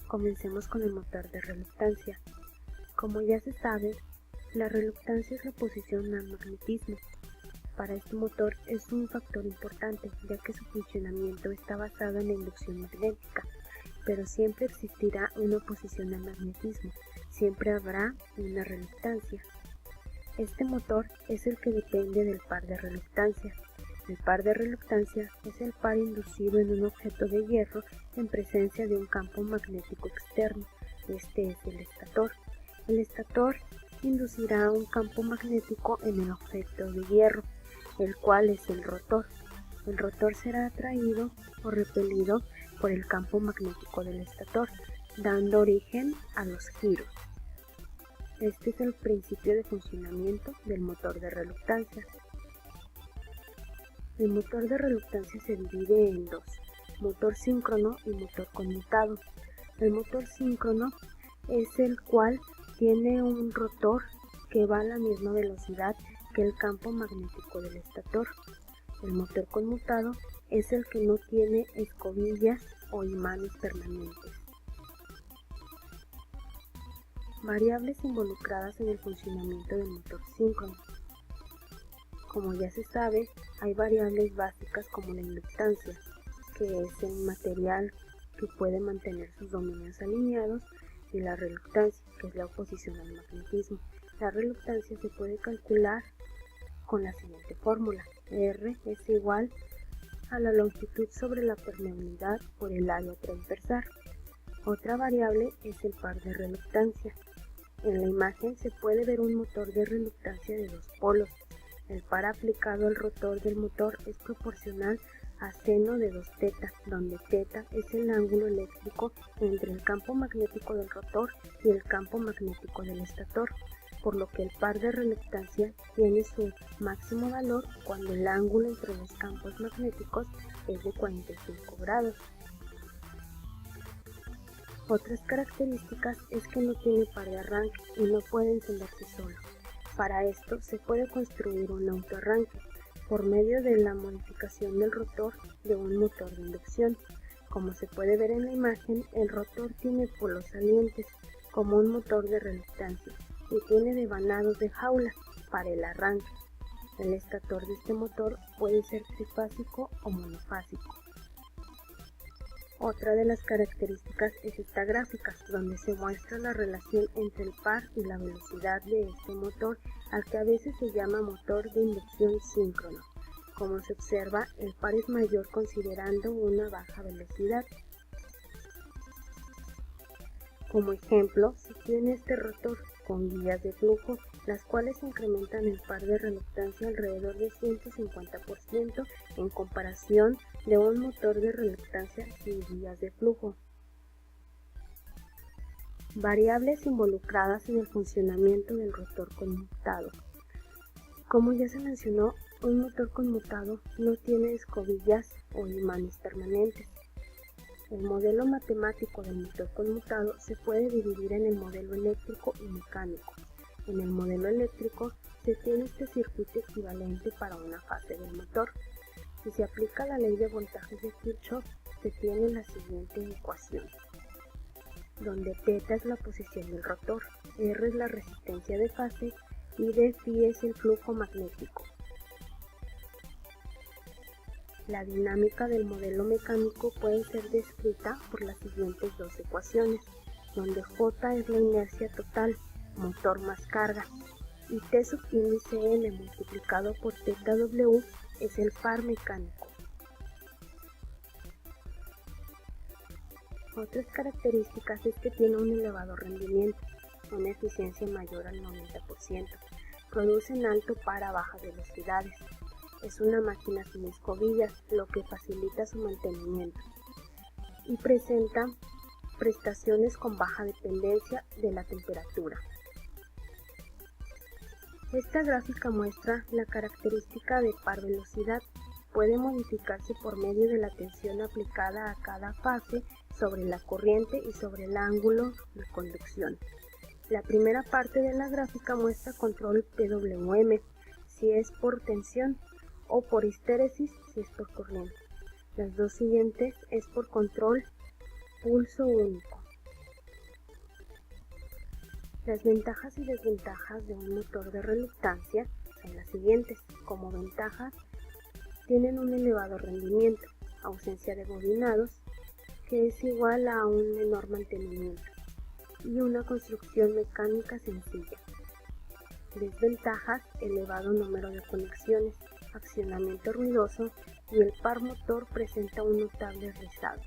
Comencemos con el motor de reluctancia. Como ya se sabe, la reluctancia es la oposición al magnetismo. Para este motor es un factor importante, ya que su funcionamiento está basado en la inducción magnética, pero siempre existirá una oposición al magnetismo, siempre habrá una reluctancia. Este motor es el que depende del par de reluctancia. El par de reluctancia es el par inducido en un objeto de hierro en presencia de un campo magnético externo. Este es el estator. El estator inducirá un campo magnético en el objeto de hierro, el cual es el rotor. El rotor será atraído o repelido por el campo magnético del estator, dando origen a los giros. Este es el principio de funcionamiento del motor de reluctancia. El motor de reluctancia se divide en dos: motor síncrono y motor conmutado. El motor síncrono es el cual tiene un rotor que va a la misma velocidad que el campo magnético del estator. El motor conmutado es el que no tiene escobillas o imanes permanentes. Variables involucradas en el funcionamiento del motor síncrono. Como ya se sabe, hay variables básicas como la inductancia, que es el material que puede mantener sus dominios alineados, y la reluctancia, que es la oposición al magnetismo. La reluctancia se puede calcular con la siguiente fórmula: R es igual a la longitud sobre la permeabilidad por el área transversal. Otra variable es el par de reluctancia. En la imagen se puede ver un motor de reluctancia de dos polos. El par aplicado al rotor del motor es proporcional a seno de 2θ, donde θ es el ángulo eléctrico entre el campo magnético del rotor y el campo magnético del estator, por lo que el par de reluctancia tiene su máximo valor cuando el ángulo entre los campos magnéticos es de 45 grados. Otras características es que no tiene par de arranque y no puede encenderse solo. Para esto se puede construir un autoarranque por medio de la modificación del rotor de un motor de inducción. Como se puede ver en la imagen, el rotor tiene polos salientes como un motor de reluctancia y tiene devanados de jaula para el arranque. El estator de este motor puede ser trifásico o monofásico. Otra de las características es esta gráfica, donde se muestra la relación entre el par y la velocidad de este motor, al que a veces se llama motor de inducción síncrono. Como se observa, el par es mayor considerando una baja velocidad. Como ejemplo, se tiene este rotor con guías de flujo, las cuales incrementan el par de reluctancia alrededor de 150% en comparación de un motor de reluctancia sin guías de flujo. Variables involucradas en el funcionamiento del rotor conmutado. Como ya se mencionó, un motor conmutado no tiene escobillas o imanes permanentes. El modelo matemático del motor conmutado se puede dividir en el modelo eléctrico y mecánico. En el modelo eléctrico se tiene este circuito equivalente para una fase del motor. Si se aplica la ley de voltajes de Kirchhoff, se tiene la siguiente ecuación, donde θ es la posición del rotor, R es la resistencia de fase y dφ es el flujo magnético. La dinámica del modelo mecánico puede ser descrita por las siguientes dos ecuaciones, donde J es la inercia total, motor más carga, y T subíndice N multiplicado por θW es el par mecánico. Otras características es que tiene un elevado rendimiento, una eficiencia mayor al 90%, producen alto par a bajas velocidades. Es una máquina sin escobillas, lo que facilita su mantenimiento, y presenta prestaciones con baja dependencia de la temperatura. Esta gráfica muestra la característica de par velocidad. Puede modificarse por medio de la tensión aplicada a cada fase sobre la corriente y sobre el ángulo de conducción. La primera parte de la gráfica muestra control PWM, si es por tensión, o por histéresis si es por corriente. Las dos siguientes es por control pulso único. Las ventajas y desventajas de un motor de reluctancia son las siguientes. Como ventajas, tienen un elevado rendimiento, ausencia de bobinados, que es igual a un menor mantenimiento, y una construcción mecánica sencilla. Desventajas, elevado número de conexiones, accionamiento ruidoso y el par motor presenta un notable rizado.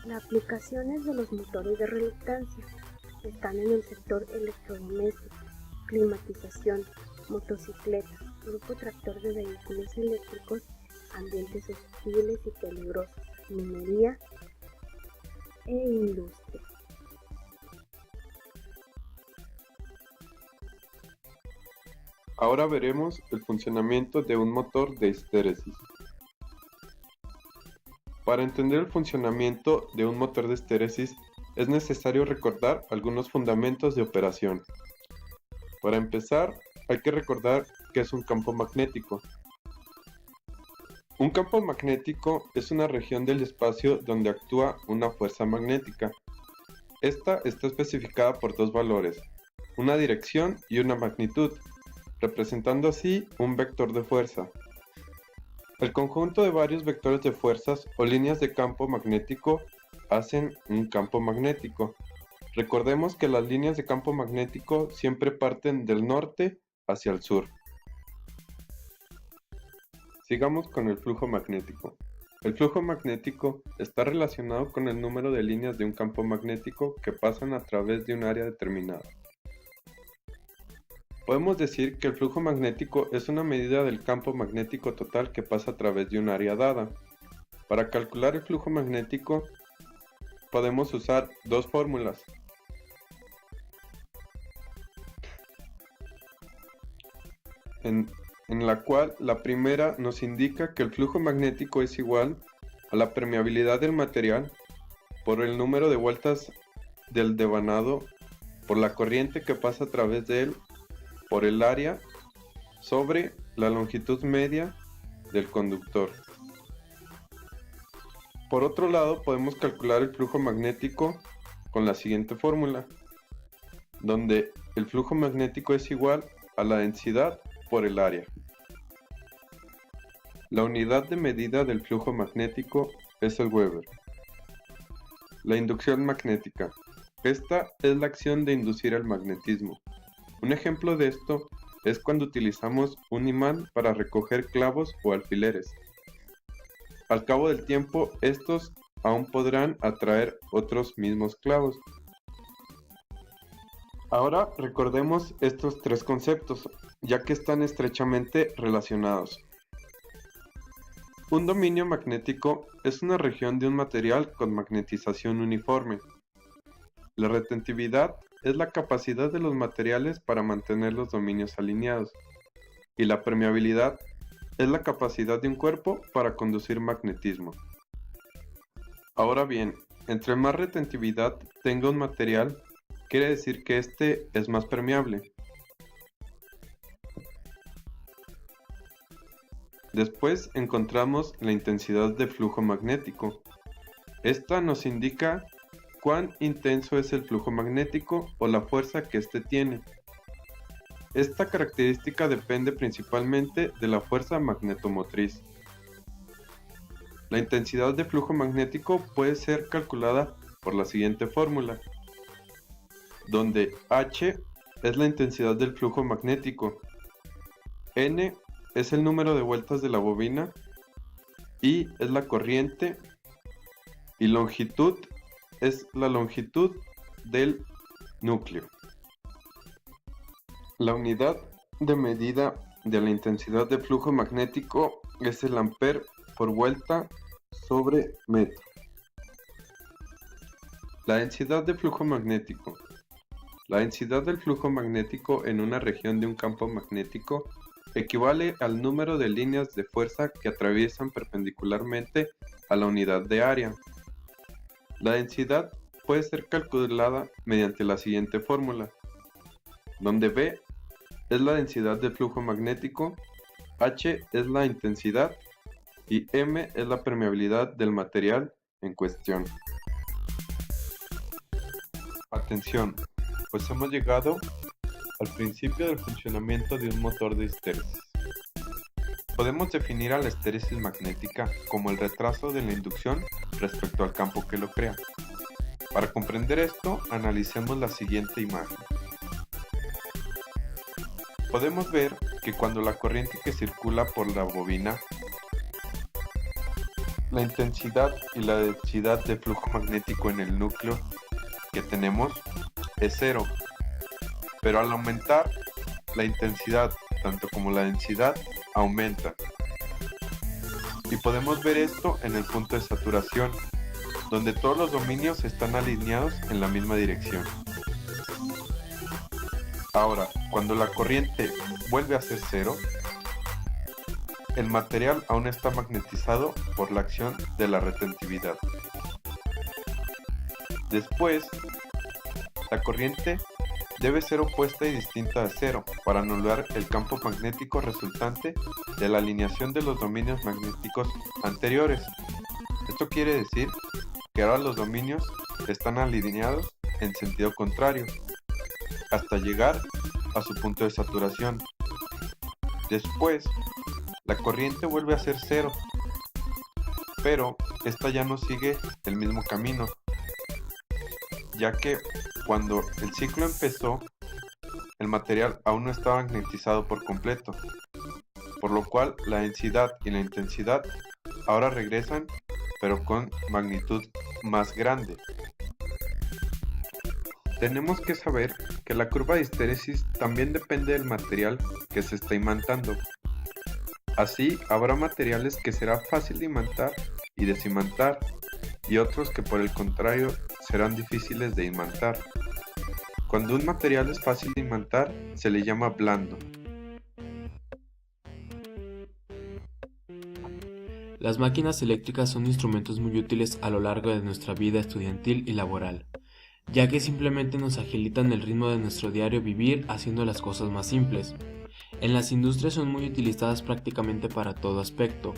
Las aplicaciones de los motores de reluctancia están en el sector electrodoméstico, climatización, motocicletas, grupo tractor de vehículos eléctricos, ambientes hostiles y peligrosos, minería e industria. Ahora veremos el funcionamiento de un motor de estéresis. Para entender el funcionamiento de un motor de estéresis es necesario recordar algunos fundamentos de operación. Para empezar, hay que recordar qué es un campo magnético. Un campo magnético es una región del espacio donde actúa una fuerza magnética. Esta está especificada por dos valores, una dirección y una magnitud, representando así un vector de fuerza. El conjunto de varios vectores de fuerzas o líneas de campo magnético hacen un campo magnético. Recordemos que las líneas de campo magnético siempre parten del norte hacia el sur. Sigamos con el flujo magnético. El flujo magnético está relacionado con el número de líneas de un campo magnético que pasan a través de un área determinada. Podemos decir que el flujo magnético es una medida del campo magnético total que pasa a través de un área dada. Para calcular el flujo magnético podemos usar dos fórmulas. En la cual la primera nos indica que el flujo magnético es igual a la permeabilidad del material por el número de vueltas del devanado por la corriente que pasa a través de él por el área sobre la longitud media del conductor. Por otro lado, podemos calcular el flujo magnético con la siguiente fórmula, donde el flujo magnético es igual a la densidad por el área. La unidad de medida del flujo magnético es el Weber. La inducción magnética. Esta es la acción de inducir el magnetismo. Un ejemplo de esto es cuando utilizamos un imán para recoger clavos o alfileres. Al cabo del tiempo, estos aún podrán atraer otros mismos clavos. Ahora recordemos estos tres conceptos, ya que están estrechamente relacionados. Un dominio magnético es una región de un material con magnetización uniforme. La retentividad es la capacidad de los materiales para mantener los dominios alineados, y la permeabilidad es la capacidad de un cuerpo para conducir magnetismo. Ahora bien, entre más retentividad tenga un material, quiere decir que este es más permeable. Después encontramos la intensidad de flujo magnético. Esta nos indica cuán intenso es el flujo magnético o la fuerza que éste tiene. Esta característica depende principalmente de la fuerza magnetomotriz. La intensidad de flujo magnético puede ser calculada por la siguiente fórmula, donde H es la intensidad del flujo magnético, N es el número de vueltas de la bobina, I es la corriente y longitud es la longitud del núcleo. La unidad de medida de la intensidad de flujo magnético es el ampere por vuelta sobre metro. La densidad de flujo magnético. La densidad del flujo magnético en una región de un campo magnético equivale al número de líneas de fuerza que atraviesan perpendicularmente a la unidad de área. La densidad puede ser calculada mediante la siguiente fórmula, donde V es la densidad del flujo magnético, H es la intensidad y M es la permeabilidad del material en cuestión. Atención, pues hemos llegado al principio del funcionamiento de un motor de histéresis. Podemos definir a la histéresis magnética como el retraso de la inducción respecto al campo que lo crea. Para comprender esto, analicemos la siguiente imagen. Podemos ver que cuando la corriente que circula por la bobina, la intensidad y la densidad de flujo magnético en el núcleo que tenemos es cero, pero al aumentar la intensidad, tanto como la densidad, aumenta. Y podemos ver esto en el punto de saturación, donde todos los dominios están alineados en la misma dirección. Ahora, cuando la corriente vuelve a ser cero, el material aún está magnetizado por la acción de la retentividad. Después, la corriente debe ser opuesta y distinta a cero para anular el campo magnético resultante de la alineación de los dominios magnéticos anteriores. Esto quiere decir que ahora los dominios están alineados en sentido contrario, hasta llegar a su punto de saturación. Después, la corriente vuelve a ser cero, pero esta ya no sigue el mismo camino, ya que cuando el ciclo empezó, el material aún no estaba magnetizado por completo, por lo cual la densidad y la intensidad ahora regresan, pero con magnitud más grande. Tenemos que saber que la curva de histéresis también depende del material que se está imantando. Así, habrá materiales que será fácil de imantar y desimantar, y otros que por el contrario serán difíciles de imantar. Cuando un material es fácil de imantar, se le llama blando. Las máquinas eléctricas son instrumentos muy útiles a lo largo de nuestra vida estudiantil y laboral, ya que simplemente nos agilitan el ritmo de nuestro diario vivir haciendo las cosas más simples. En las industrias son muy utilizadas prácticamente para todo aspecto,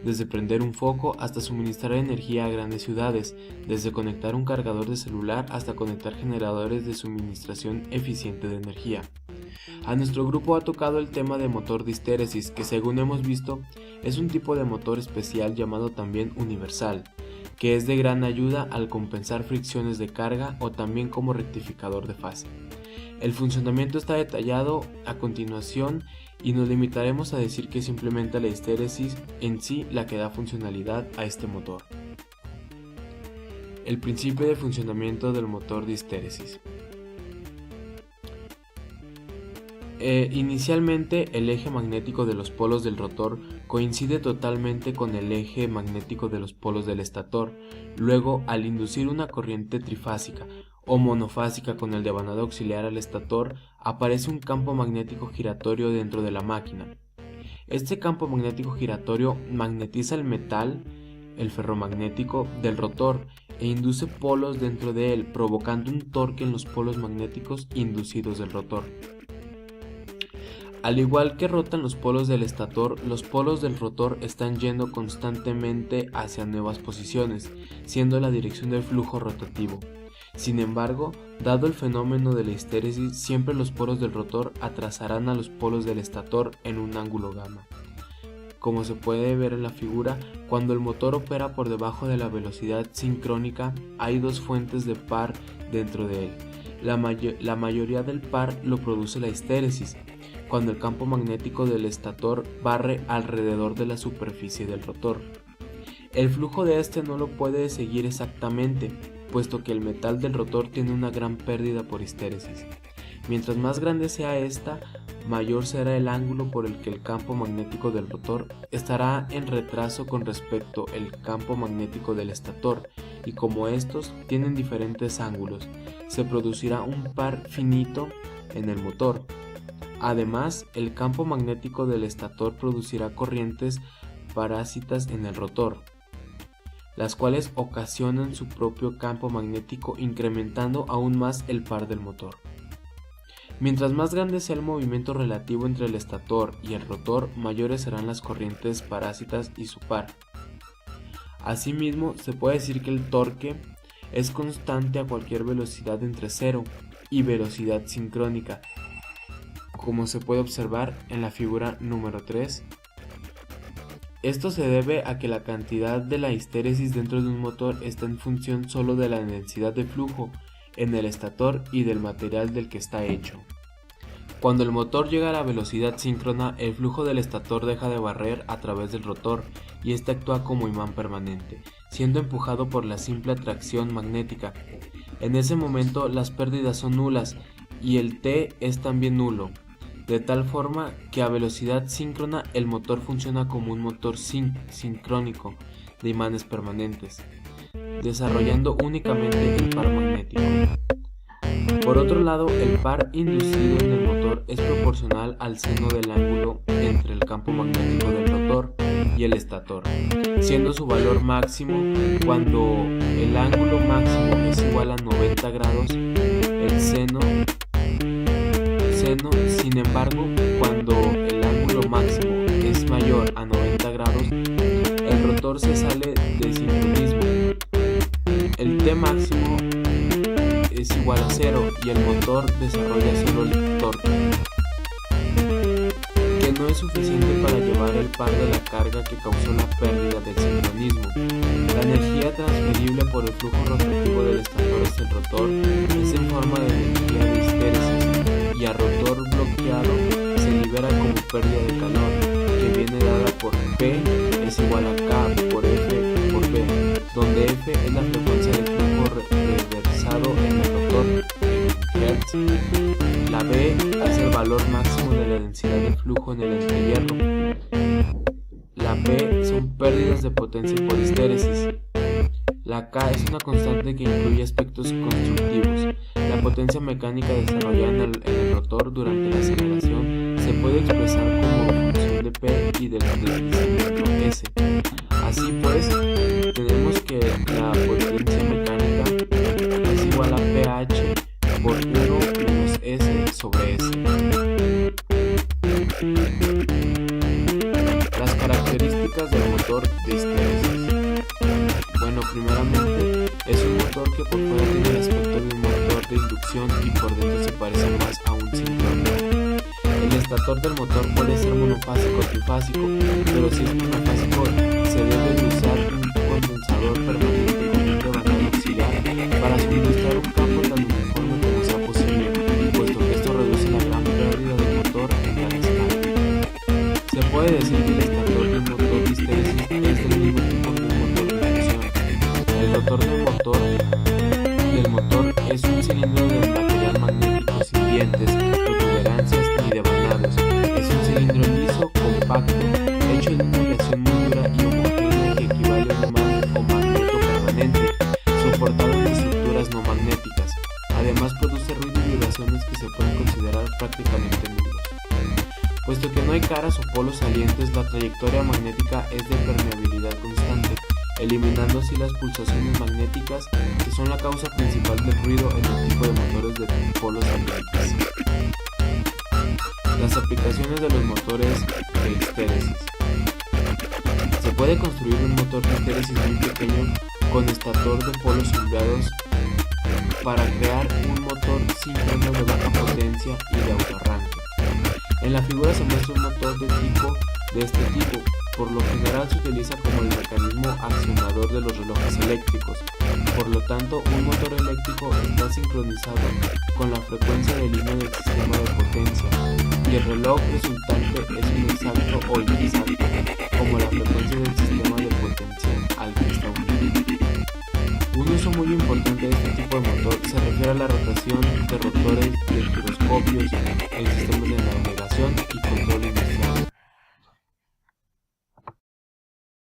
desde prender un foco hasta suministrar energía a grandes ciudades, desde conectar un cargador de celular hasta conectar generadores de suministración eficiente de energía. A nuestro grupo ha tocado el tema de motor de histéresis, que según hemos visto es un tipo de motor especial llamado también universal, que es de gran ayuda al compensar fricciones de carga o también como rectificador de fase. El funcionamiento está detallado a continuación y nos limitaremos a decir que simplemente la histéresis en sí la que da funcionalidad a este motor. El principio de funcionamiento del motor de histéresis. Inicialmente el eje magnético de los polos del rotor coincide totalmente con el eje magnético de los polos del estator. Luego, al inducir una corriente trifásica o monofásica con el devanado auxiliar al estator, aparece un campo magnético giratorio dentro de la máquina. Este campo magnético giratorio magnetiza el metal, el ferromagnético, del rotor e induce polos dentro de él, provocando un torque en los polos magnéticos inducidos del rotor. Al igual que rotan los polos del estator, los polos del rotor están yendo constantemente hacia nuevas posiciones, siendo la dirección del flujo rotativo. Sin embargo, dado el fenómeno de la histéresis, siempre los polos del rotor atrasarán a los polos del estator en un ángulo gamma. Como se puede ver en la figura, cuando el motor opera por debajo de la velocidad sincrónica, hay dos fuentes de par dentro de él. La mayoría del par lo produce la histéresis, cuando el campo magnético del estator barre alrededor de la superficie del rotor. El flujo de este no lo puede seguir exactamente, puesto que el metal del rotor tiene una gran pérdida por histéresis. Mientras más grande sea esta, mayor será el ángulo por el que el campo magnético del rotor estará en retraso con respecto al campo magnético del estator, y como estos tienen diferentes ángulos, se producirá un par finito en el motor. Además, el campo magnético del estator producirá corrientes parásitas en el rotor, las cuales ocasionan su propio campo magnético, incrementando aún más el par del motor. Mientras más grande sea el movimiento relativo entre el estator y el rotor, mayores serán las corrientes parásitas y su par. Asimismo, se puede decir que el torque es constante a cualquier velocidad entre 0 y velocidad sincrónica, como se puede observar en la figura número 3. Esto se debe a que la cantidad de la histéresis dentro de un motor está en función solo de la densidad de flujo en el estator y del material del que está hecho. Cuando el motor llega a la velocidad síncrona, el flujo del estator deja de barrer a través del rotor y este actúa como imán permanente, siendo empujado por la simple atracción magnética. En ese momento las pérdidas son nulas y el T es también nulo, de tal forma que a velocidad síncrona el motor funciona como un motor sincrónico de imanes permanentes, desarrollando únicamente el par magnético. Por otro lado, el par inducido en el motor es proporcional al seno del ángulo entre el campo magnético del rotor y el estator, siendo su valor máximo cuando el ángulo máximo es igual a 90 grados, el seno. Sin embargo, cuando el ángulo máximo es mayor a 90 grados, el rotor se sale de sincronismo. El T máximo es igual a 0 y el motor desarrolla solo el torque, que no es suficiente para llevar el par de la carga que causó la pérdida del sincronismo. La energía transferible por el flujo rotativo del estator hacia el rotor es en forma de energía de histéresis y a rotor bloqueado se libera como pérdida de calor, que viene dada por P es igual a K por F por B, donde F es la frecuencia del flujo reversado en el rotor en Hz, la B es el valor máximo de la densidad de flujo en el entrehierro, la P son pérdidas de potencia por histéresis, la K es una constante que incluye aspectos constructivos. La potencia mecánica desarrollada en el rotor durante la aceleración se puede expresar como función de P y del deslizamiento S. Así pues, tenemos que la potencia mecánica es igual a pH por 1 menos S sobre S. Las características del motor de histéresis. Bueno, primeramente, es un motor que por fuera tiene el aspecto de un motor de inducción y por dentro se parece más a un sincrónico. El estator del motor puede ser monofásico o trifásico, pero si es monofásico se debe de usar un condensador permanente con un rebanado auxiliar para suministrar un campo tan uniforme como sea posible, puesto que esto reduce la gran pérdida del motor en cada escala. Se puede decir que el estator del motor de histéresis es del mismo tipo que un motor de inducción. El rotor del motor es un cilindro de material magnético sin dientes, protuberancias ni devanados. Es un cilindro liso, compacto, hecho de una aleación muy dura y homogénea que equivale a un imán o magneto permanente, soportado en estructuras no magnéticas. Además produce ruido y vibraciones que se pueden considerar prácticamente nulos. Puesto que no hay caras o polos salientes, la trayectoria magnética es de permeabilidad constante, eliminando así las pulsaciones magnéticas que son la causa principal del ruido en el tipo de motores de polos salientes. Las aplicaciones de los motores de histéresis. Se puede construir un motor de histéresis muy pequeño con estator de polos sombreados para crear un motor síncrono de baja potencia y de autoarranque. En la figura se muestra un motor de este tipo. Por lo general se utiliza como el mecanismo accionador de los relojes eléctricos. Por lo tanto, un motor eléctrico está sincronizado con la frecuencia de línea del sistema de potencia y el reloj resultante es un exacto o inexacto, como la frecuencia del sistema de potencia al que está unido. Un uso muy importante de este tipo de motor se refiere a la rotación de rotores de giroscopios en sistemas de navegación y control industrial.